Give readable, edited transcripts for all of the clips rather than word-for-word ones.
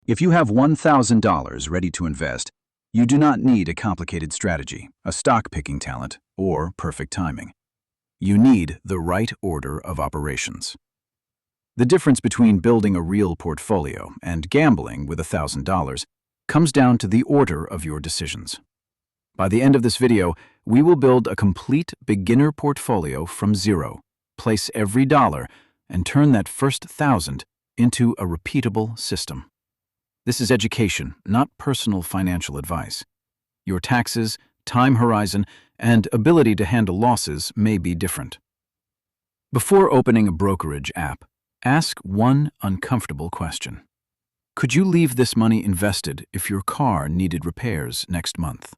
If you have $1,000 ready to invest, you do not need a complicated strategy, a stock-picking talent, or perfect timing. You need the right order of operations. The difference between building a real portfolio and gambling with $1,000 comes down to the order of your decisions. By the end of this video, we will build a complete beginner portfolio from zero, place every dollar, and turn that first $1,000 into a repeatable system. This is education, not personal financial advice. Your taxes, time horizon, and ability to handle losses may be different. Before opening a brokerage app, ask one uncomfortable question. Could you leave this money invested if your car needed repairs next month?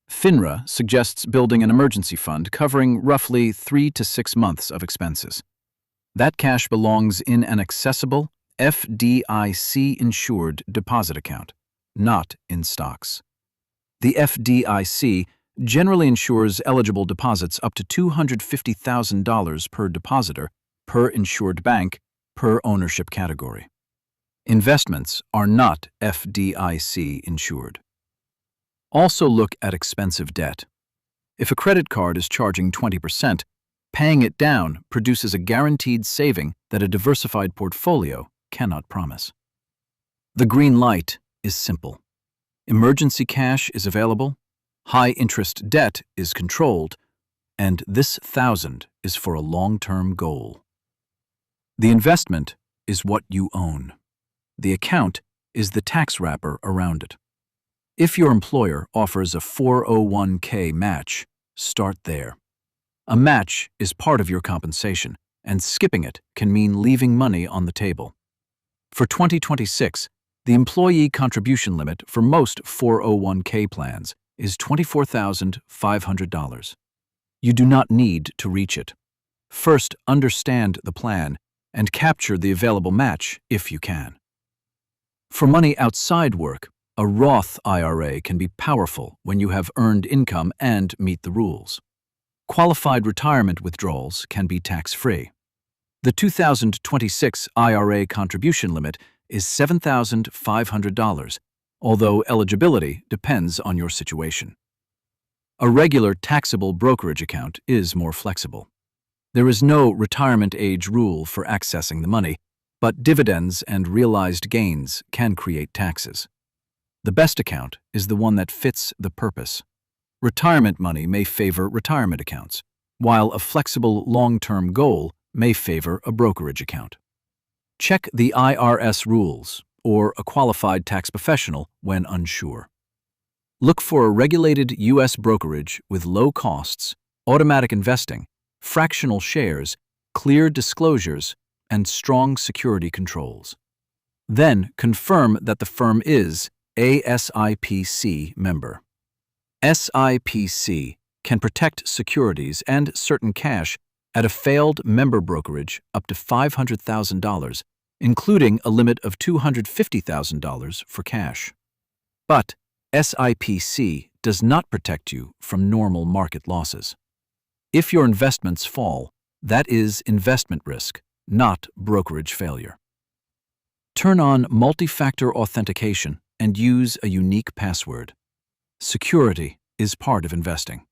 FINRA suggests building an emergency fund covering roughly 3 to 6 months of expenses. That cash belongs in an accessible, FDIC-insured deposit account, not in stocks. The FDIC generally insures eligible deposits up to $250,000 per depositor, per insured bank, per ownership category. Investments are not FDIC-insured. Also look at expensive debt. If a credit card is charging 20%, paying it down produces a guaranteed saving that a diversified portfolio cannot promise. The green light is simple. Emergency cash is available, high-interest debt is controlled, and this $1,000 is for a long-term goal. The investment is what you own. The account is the tax wrapper around it. If your employer offers a 401k match, start there. A match is part of your compensation, and skipping it can mean leaving money on the table. For 2026, the employee contribution limit for most 401k plans is $24,500. You do not need to reach it. First, understand the plan and capture the available match if you can. For money outside work, a Roth IRA can be powerful when you have earned income and meet the rules. Qualified retirement withdrawals can be tax-free. The 2026 IRA contribution limit is $7,500, although eligibility depends on your situation. A regular taxable brokerage account is more flexible. There is no retirement age rule for accessing the money, but dividends and realized gains can create taxes. The best account is the one that fits the purpose. Retirement money may favor retirement accounts, while a flexible long-term goal may favor a brokerage account. Check the IRS rules or a qualified tax professional when unsure. Look for a regulated U.S. brokerage with low costs, automatic investing, fractional shares, clear disclosures, and strong security controls. Then confirm that the firm is a SIPC member. SIPC can protect securities and certain cash at a failed member brokerage up to $500,000, including a limit of $250,000 for cash. But SIPC does not protect you from normal market losses. If your investments fall, that is investment risk, not brokerage failure. Turn on multi-factor authentication and use a unique password. Security is part of investing.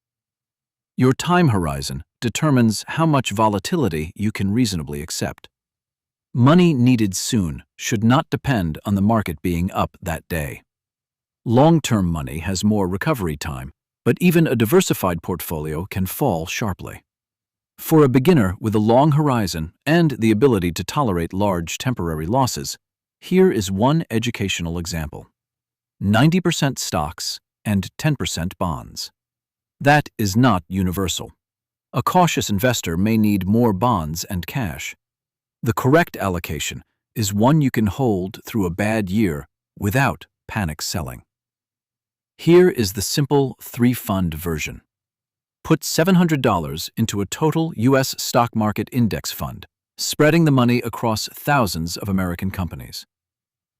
Your time horizon determines how much volatility you can reasonably accept. Money needed soon should not depend on the market being up that day. Long-term money has more recovery time, but even a diversified portfolio can fall sharply. For a beginner with a long horizon and the ability to tolerate large temporary losses, here is one educational example. 90% stocks and 10% bonds. That is not universal. A cautious investor may need more bonds and cash. The correct allocation is one you can hold through a bad year without panic selling. Here is the simple 3-fund version. Put $700 into a total U.S. stock market index fund, spreading the money across thousands of American companies.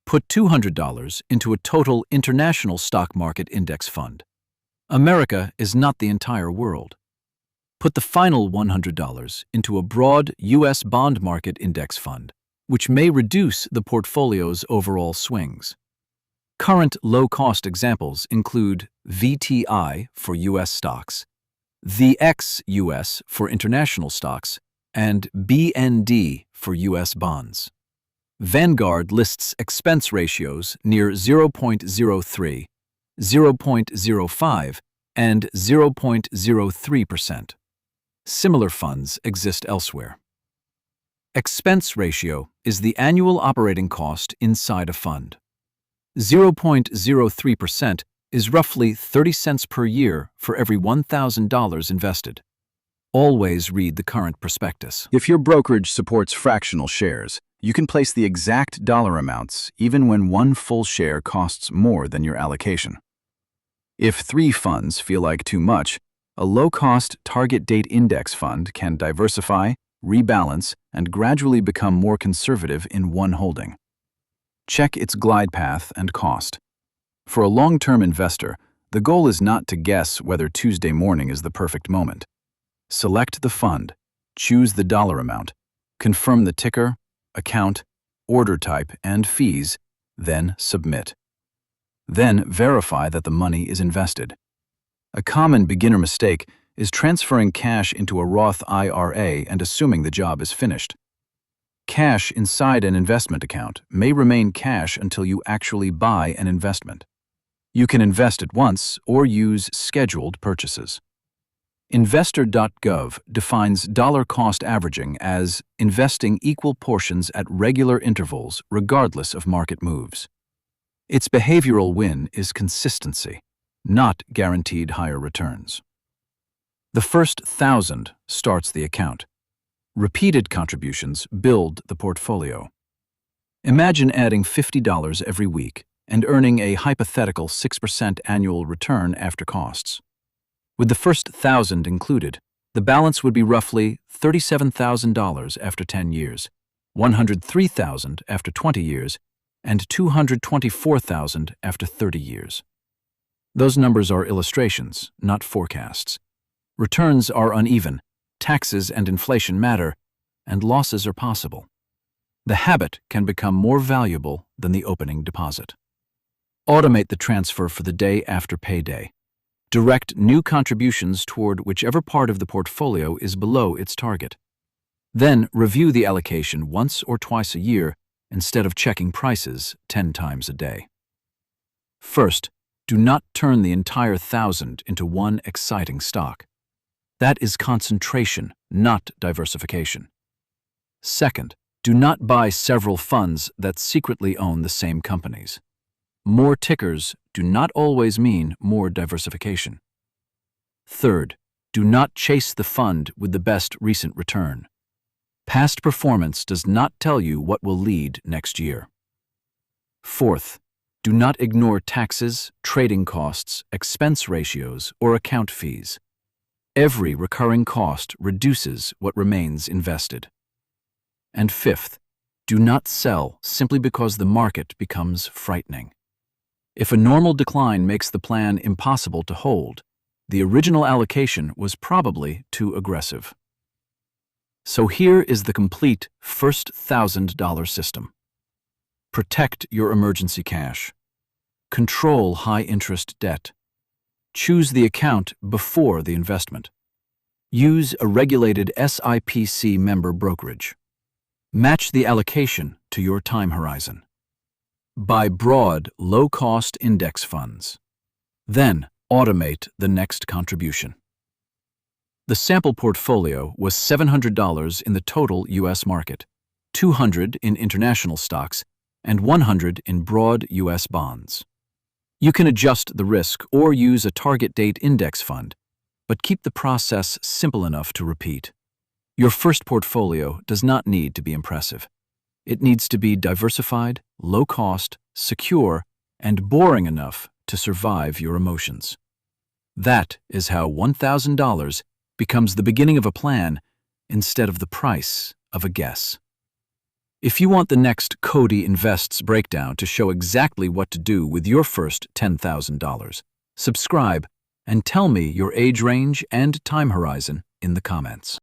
Put $200 into a total international stock market index fund. America is not the entire world. Put the final $100 into a broad U.S. bond market index fund, which may reduce the portfolio's overall swings. Current low-cost examples include VTI for U.S. stocks, the ex-US for international stocks, and BND for U.S. bonds. Vanguard lists expense ratios near 0.03, 0.05, and 0.03%. Similar funds exist elsewhere. Expense ratio is the annual operating cost inside a fund. 0.03% is roughly 30 cents per year for every $1,000 invested. Always read the current prospectus. If your brokerage supports fractional shares, you can place the exact dollar amounts even when one full share costs more than your allocation. If 3 funds feel like too much, a low-cost target date index fund can diversify, rebalance, and gradually become more conservative in one holding. Check its glide path and cost. For a long-term investor, the goal is not to guess whether Tuesday morning is the perfect moment. Select the fund, choose the dollar amount, confirm the ticker, account, order type, and fees, then submit. Then verify that the money is invested. A common beginner mistake is transferring cash into a Roth IRA and assuming the job is finished. Cash inside an investment account may remain cash until you actually buy an investment. You can invest at once or use scheduled purchases. Investor.gov defines dollar cost averaging as investing equal portions at regular intervals regardless of market moves. Its behavioral win is consistency, not guaranteed higher returns. The first 1,000 starts the account. Repeated contributions build the portfolio. Imagine adding $50 every week and earning a hypothetical 6% annual return after costs. With the first 1,000 included, the balance would be roughly $37,000 after 10 years, $103,000 after 20 years, and $224,000 after 30 years. Those numbers are illustrations, not forecasts. Returns are uneven, taxes and inflation matter, and losses are possible. The habit can become more valuable than the opening deposit. Automate the transfer for the day after payday. Direct new contributions toward whichever part of the portfolio is below its target. Then review the allocation once or twice a year instead of checking prices 10 times a day. First, do not turn the entire 1,000 into one exciting stock. That is concentration, not diversification. Second, do not buy several funds that secretly own the same companies. More tickers do not always mean more diversification. Third, do not chase the fund with the best recent return. Past performance does not tell you what will lead next year. Fourth, do not ignore taxes, trading costs, expense ratios, or account fees. Every recurring cost reduces what remains invested. And fifth, do not sell simply because the market becomes frightening. If a normal decline makes the plan impossible to hold, the original allocation was probably too aggressive. So here is the complete first $1,000 system. Protect your emergency cash. Control high-interest debt. Choose the account before the investment. Use a regulated SIPC member brokerage. Match the allocation to your time horizon. Buy broad, low-cost index funds. Then automate the next contribution. The sample portfolio was $700 in the total U.S. market, $200 in international stocks, and $100 in broad U.S. bonds. You can adjust the risk or use a target date index fund, but keep the process simple enough to repeat. Your first portfolio does not need to be impressive. It needs to be diversified, low-cost, secure, and boring enough to survive your emotions. That is how $1,000 becomes the beginning of a plan instead of the price of a guess. If you want the next Cody Invests breakdown to show exactly what to do with your first $10,000, subscribe and tell me your age range and time horizon in the comments.